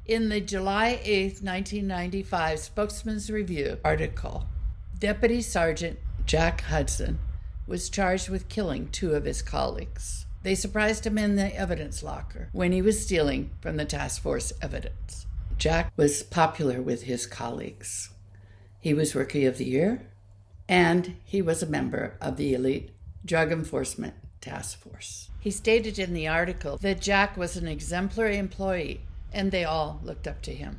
In the July 8, 1995 Spokesman's Review article, Deputy Sergeant Jack Hudson was charged with killing 2 of his colleagues. They surprised him in the evidence locker when he was stealing from the task force evidence. Jack was popular with his colleagues. He was Rookie of the Year, and he was a member of the elite Drug Enforcement Task Force. He stated in the article that Jack was an exemplary employee, and they all looked up to him.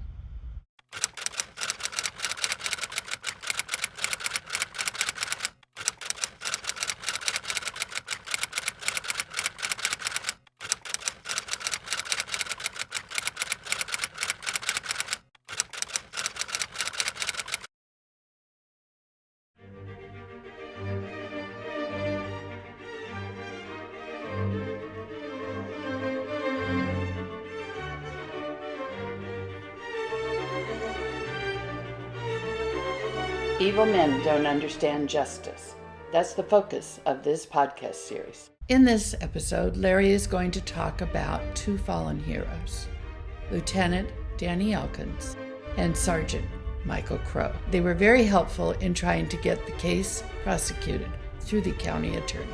Evil men don't understand justice. That's the focus of this podcast series. In this episode, Larry is going to talk about 2 fallen heroes, Lieutenant Danny Elkins and Sergeant Michael Crowe. They were very helpful in trying to get the case prosecuted through the county attorney.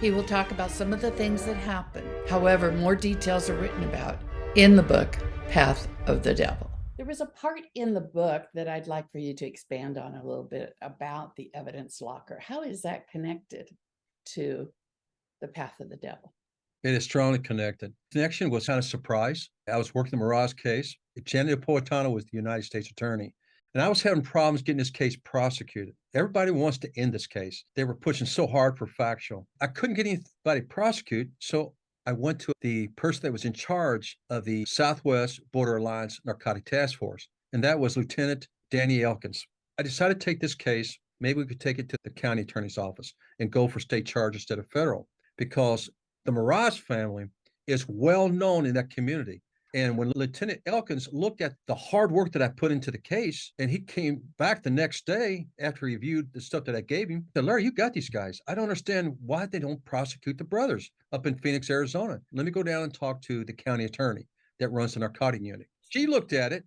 He will talk about some of the things that happened. However, more details are written about in the book, Path of the Devil. There was a part in the book that I'd like for you to expand on a little bit about the evidence locker. How is that connected to the Path of the Devil? It is strongly connected. Connection was kind of a surprise. I was working the Mirage case. Gianni Napolitano was the United States attorney. And I was having problems getting this case prosecuted. Everybody wants to end this case. They were pushing so hard for factual. I couldn't get anybody prosecuted, so I went to the person that was in charge of the Southwest Border Alliance Narcotic Task Force, and that was Lieutenant Danny Elkins. I decided to take this case. Maybe we could take it to the county attorney's office and go for state charge instead of federal, because the Mirage family is well known in that community. And when Lieutenant Elkins looked at the hard work that I put into the case, and he came back the next day after he reviewed the stuff that I gave him, he said, Larry, you got these guys. I don't understand why they don't prosecute the brothers up in Phoenix, Arizona. Let me go down and talk to the county attorney that runs the narcotic unit. She looked at it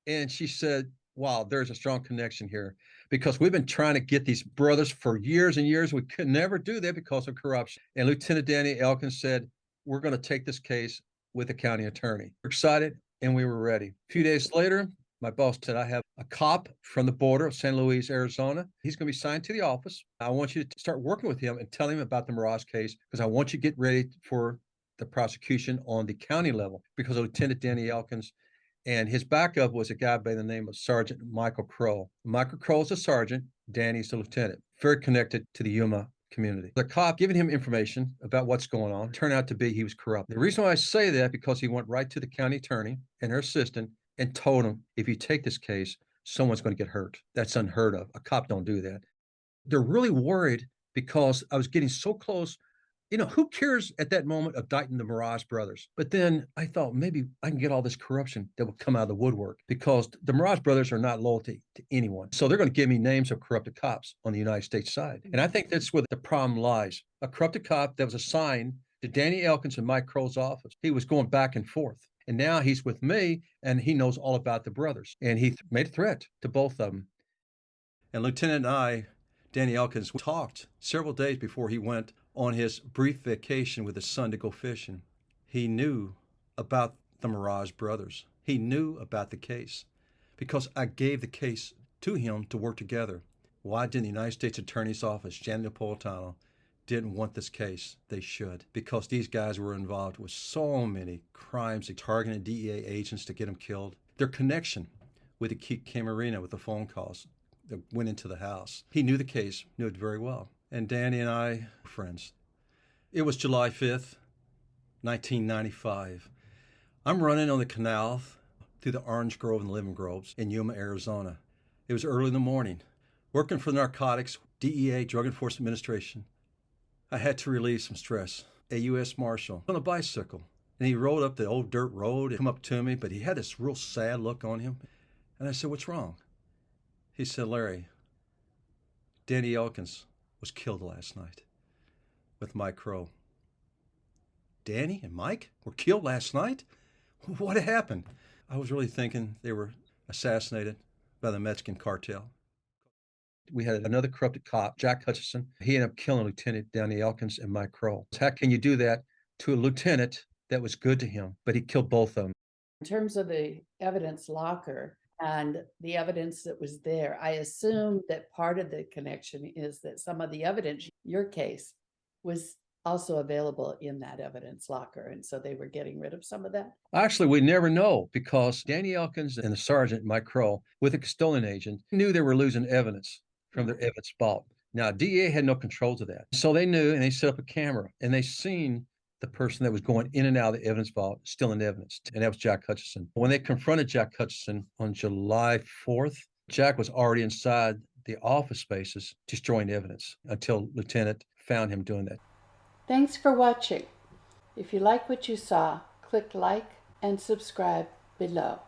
and she said, wow, there's a strong connection here, because we've been trying to get these brothers for years and years. We could never do that because of corruption. And Lieutenant Danny Elkins said, we're going to take this case with the county attorney. We're excited and we were ready. A few days later, my boss said, I have a cop from the border of San Luis, Arizona. He's going to be signed to the office. I want you to start working with him and tell him about the Mirage case, because I want you to get ready for the prosecution on the county level, because of Lieutenant Danny Elkins. And his backup was a guy by the name of Sergeant Michael Crowe. Michael Crowe is a sergeant. Danny's the lieutenant. Very connected to the Yuma community. The cop giving him information about what's going on turned out to be he was corrupt. The reason why I say that, because he went right to the county attorney and her assistant and told him, if you take this case, someone's going to get hurt. That's unheard of. A cop don't do that. They're really worried because I was getting so close. You know, who cares at that moment of indicting the Mirage brothers? But then I thought maybe I can get all this corruption that will come out of the woodwork, because the Mirage brothers are not loyal to anyone. So they're going to give me names of corrupted cops on the United States side. And I think that's where the problem lies. A corrupted cop that was assigned to Danny Elkins and Mike Crowe's office. He was going back and forth. And now he's with me, and he knows all about the brothers. And he made a threat to both of them. And Lieutenant and I, Danny Elkins, talked several days before he went on his brief vacation with his son to go fishing. He knew about the Mirage brothers. He knew about the case because I gave the case to him to work together. Why didn't the United States Attorney's Office, Gianni Napolitano, didn't want this case? They should, because these guys were involved with so many crimes. They targeted DEA agents to get them killed. Their connection with the Camarena, with the phone calls that went into the house. He knew the case, knew it very well. And Danny and I were friends. It was July 5th, 1995. I'm running on the canal through the orange grove and lemon groves in Yuma, Arizona. It was early in the morning. Working for the narcotics, DEA, Drug Enforcement Administration, I had to relieve some stress. A U.S. Marshal on a bicycle. And he rode up the old dirt road and come up to me, but he had this real sad look on him. And I said, what's wrong? He said, Larry, Danny Elkins was killed last night with Mike Crowe. Danny and Mike were killed last night? What happened? I was really thinking they were assassinated by the Mexican cartel. We had another corrupted cop, Jack Hudson. He ended up killing Lieutenant Danny Elkins and Mike Crowe. How can you do that to a lieutenant that was good to him, but he killed both of them? In terms of the evidence locker and the evidence that was there, I assume that part of the connection is that some of the evidence, your case, was also available in that evidence locker. And so they were getting rid of some of that. Actually, we never know because Danny Elkins and the sergeant, Mike Crowe, with a custodian agent, knew they were losing evidence from their evidence vault. Now, DEA had no control to that. So they knew, and they set up a camera, and they seen the person that was going in and out of the evidence vault still in evidence, and that was Jack Hudson. When they confronted Jack Hudson on July 4th, Jack was already inside the office spaces destroying evidence until Lieutenant found him doing that. Thanks for watching. If you like what you saw, click like and subscribe below.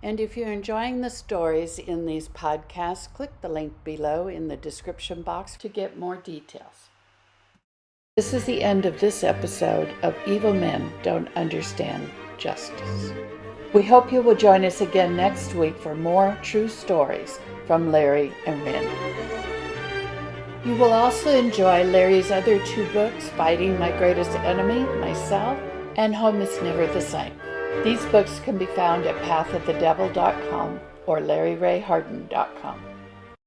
And if you're enjoying the stories in these podcasts, click the link below in the description box to get more details. This is the end of this episode of Evil Men Don't Understand Justice. We hope you will join us again next week for more true stories from Larry and Randy. You will also enjoy Larry's other 2 books, Fighting My Greatest Enemy, Myself, and Home is Never the Same. These books can be found at pathofthedevil.com or larryrayharden.com.